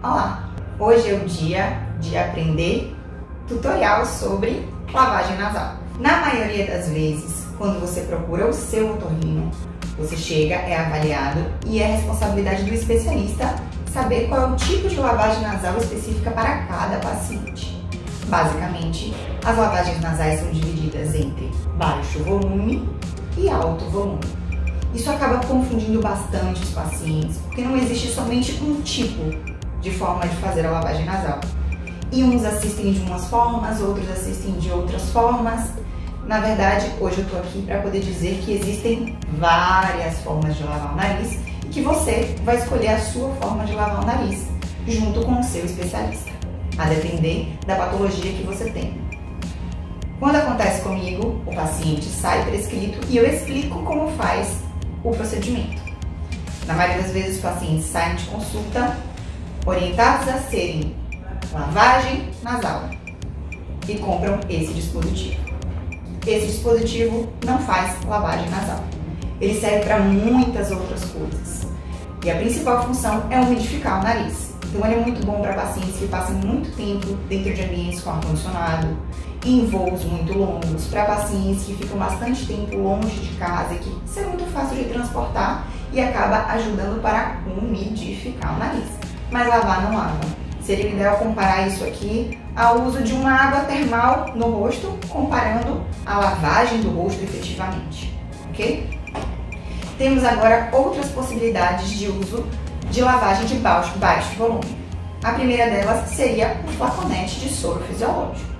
Olá! Hoje é o dia de aprender tutorial sobre lavagem nasal. Na maioria das vezes, quando você procura o seu otorrino, você chega, é avaliado e é responsabilidade do especialista saber qual é o tipo de lavagem nasal específica para cada paciente. Basicamente, as lavagens nasais são divididas entre baixo volume e alto volume. Isso acaba confundindo bastante os pacientes, porque não existe somente um tipo de forma de fazer a lavagem nasal. E uns assistem de umas formas, outros assistem de outras formas. Na verdade, hoje eu tô aqui para poder dizer que existem várias formas de lavar o nariz e que você vai escolher a sua forma de lavar o nariz, junto com o seu especialista, a depender da patologia que você tem. Quando acontece comigo, o paciente sai prescrito e eu explico como faz o procedimento. Na maioria das vezes, os pacientes saem de consulta orientados a serem lavagem nasal e compram esse dispositivo. Esse dispositivo não faz lavagem nasal. Ele serve para muitas outras coisas. E a principal função é umidificar o nariz. Então ele é muito bom para pacientes que passam muito tempo dentro de ambientes com ar-condicionado, em voos muito longos, para pacientes que ficam bastante tempo longe de casa e que isso é muito fácil de transportar e acaba ajudando para umidificar o nariz. Mas lavar não lava. Seria ideal comparar isso aqui ao uso de uma água termal no rosto, comparando a lavagem do rosto efetivamente, ok? Temos agora outras possibilidades de uso de lavagem de baixo volume. A primeira delas seria um flaconete de soro fisiológico.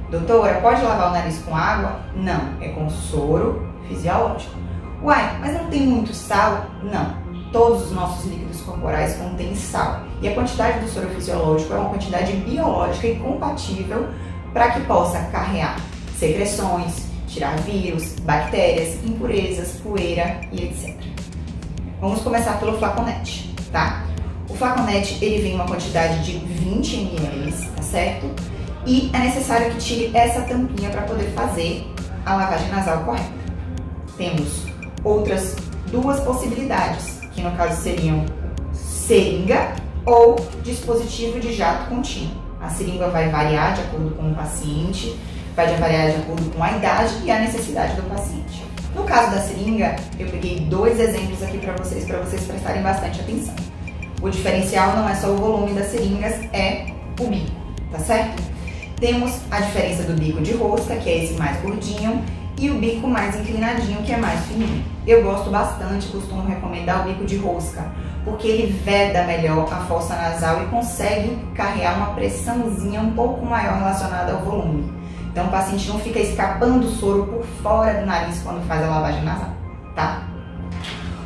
Doutora, pode lavar o nariz com água? Não, é com soro fisiológico. Uai, mas não tem muito sal? Não. Todos os nossos líquidos corporais contêm sal e a quantidade do soro fisiológico é uma quantidade biológica e compatível para que possa carrear secreções, tirar vírus, bactérias, impurezas, poeira e etc. Vamos começar pelo flaconete, tá? O flaconete ele vem em uma quantidade de 20 ml, tá certo? E é necessário que tire essa tampinha para poder fazer a lavagem nasal correta. Temos outras duas possibilidades, que no caso seriam seringa ou dispositivo de jato contínuo. A seringa vai variar de acordo com o paciente, vai variar de acordo com a idade e a necessidade do paciente. No caso da seringa, eu peguei dois exemplos aqui para vocês prestarem bastante atenção. O diferencial não é só o volume das seringas, é o bico, tá certo? Temos a diferença do bico de rosca, que é esse mais gordinho, e o bico mais inclinadinho, que é mais fininho. Eu gosto bastante, costumo recomendar o bico de rosca, porque ele veda melhor a fossa nasal e consegue carregar uma pressãozinha um pouco maior relacionada ao volume. Então o paciente não fica escapando soro por fora do nariz quando faz a lavagem nasal, tá?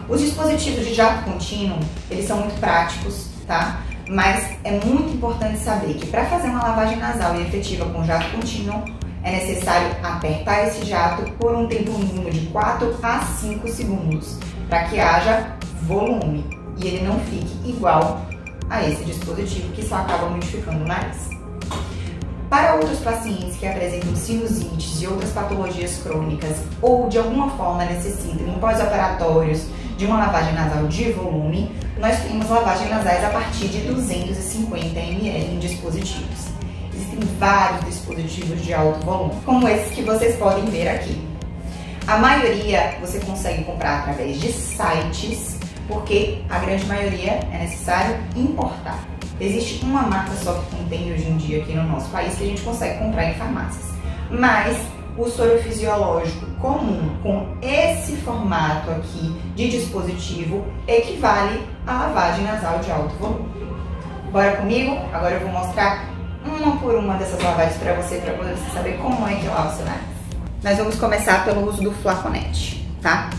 Os dispositivos de jato contínuo, eles são muito práticos, tá? Mas é muito importante saber que para fazer uma lavagem nasal e efetiva com jato contínuo, é necessário apertar esse jato por um tempo mínimo de 4 a 5 segundos, para que haja volume e ele não fique igual a esse dispositivo que só acaba modificando o nariz. Para outros pacientes que apresentam sinusites e outras patologias crônicas ou de alguma forma necessitam em pós-operatórios de uma lavagem nasal de volume, nós temos lavagens nasais a partir de 250 ml em dispositivos. Existem vários dispositivos de alto volume, como esses que vocês podem ver aqui. A maioria você consegue comprar através de sites, porque a grande maioria é necessário importar. Existe uma marca só que contém hoje em dia aqui no nosso país que a gente consegue comprar em farmácias. Mas o soro fisiológico comum com esse formato aqui de dispositivo equivale à lavagem nasal de alto volume. Bora comigo? Agora eu vou mostrar uma por uma dessas lavagens para você saber como é que lava o seu nariz. Nós vamos começar pelo uso do flaconete, tá?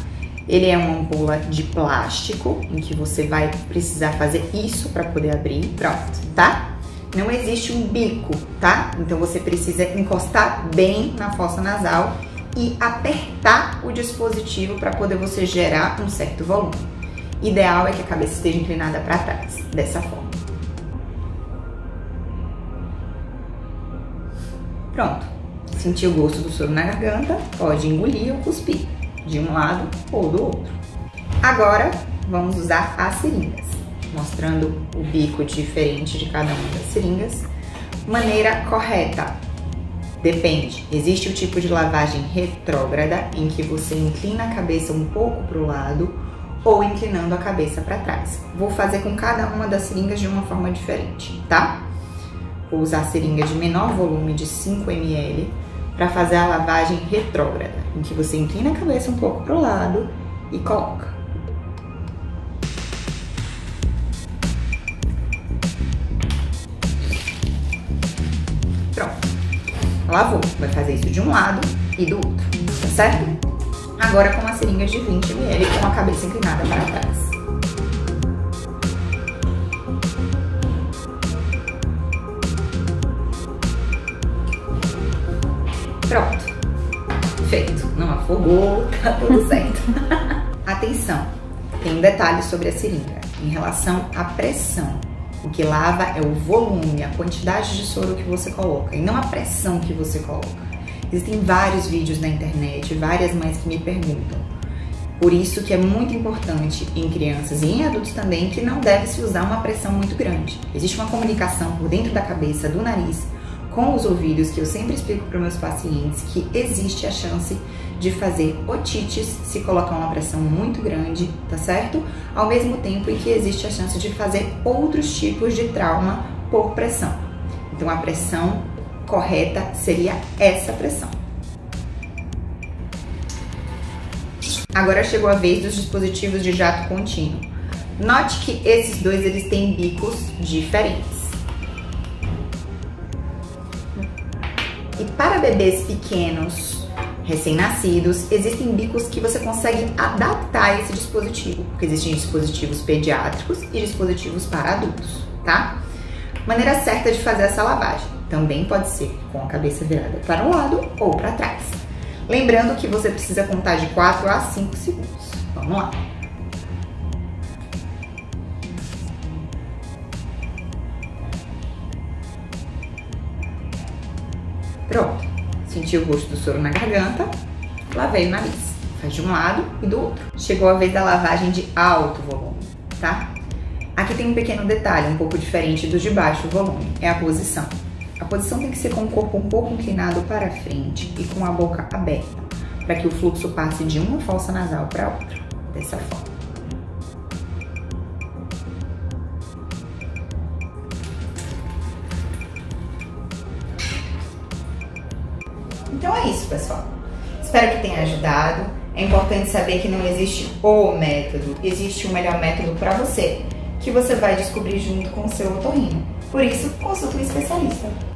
Ele é uma ampola de plástico, em que você vai precisar fazer isso para poder abrir, pronto, tá? Não existe um bico, tá? Então você precisa encostar bem na fossa nasal e apertar o dispositivo para poder você gerar um certo volume. Ideal é que a cabeça esteja inclinada para trás, dessa forma. Pronto. Sentiu o gosto do soro na garganta, pode engolir ou cuspir, de um lado ou do outro. Agora, vamos usar as seringas. mostrando o bico diferente de cada uma das seringas. Maneira correta. Depende. Existe o tipo de lavagem retrógrada, em que você inclina a cabeça um pouco para o lado ou inclinando a cabeça para trás. Vou fazer com cada uma das seringas de uma forma diferente, tá? Vou usar a seringa de menor volume de 5 ml para fazer a lavagem retrógrada, em que você inclina a cabeça um pouco para o lado e coloca. Pronto. Lavou. Vai fazer isso de um lado e do outro, tá certo? Agora com uma seringa de 20 ml com a cabeça inclinada para trás. Pronto. Feito. Não afogou, tá tudo certo. Atenção, tem um detalhe sobre a seringa em relação à pressão. O que lava é o volume, a quantidade de soro que você coloca e não a pressão que você coloca. Existem vários vídeos na internet, várias mães que me perguntam. Por isso que é muito importante em crianças e em adultos também que não deve se usar uma pressão muito grande. Existe uma comunicação por dentro da cabeça, do nariz, com os ouvidos, que eu sempre explico para meus pacientes que existe a chance de fazer otites se colocar uma pressão muito grande, tá certo? Ao mesmo tempo em que existe a chance de fazer outros tipos de trauma por pressão. Então a pressão correta seria essa pressão. Agora chegou a vez dos dispositivos de jato contínuo. Note que esses dois eles têm bicos diferentes. E para bebês pequenos, recém-nascidos, existem bicos que você consegue adaptar a esse dispositivo, porque existem dispositivos pediátricos e dispositivos para adultos, tá? Maneira certa de fazer essa lavagem também pode ser com a cabeça virada para um lado ou para trás. Lembrando que você precisa contar de 4 a 5 segundos. Vamos lá. Pronto. Sentiu o gosto do soro na garganta, lavei o nariz. Faz de um lado e do outro. Chegou a vez da lavagem de alto volume, tá? Aqui tem um pequeno detalhe, um pouco diferente do de baixo volume, é a posição. A posição tem que ser com o corpo um pouco inclinado para frente e com a boca aberta, para que o fluxo passe de uma fossa nasal para outra, dessa forma. Então é isso, pessoal. Espero que tenha ajudado. É importante saber que não existe o método, existe o melhor método para você, que você vai descobrir junto com o seu otorrino. Por isso, consulte um especialista.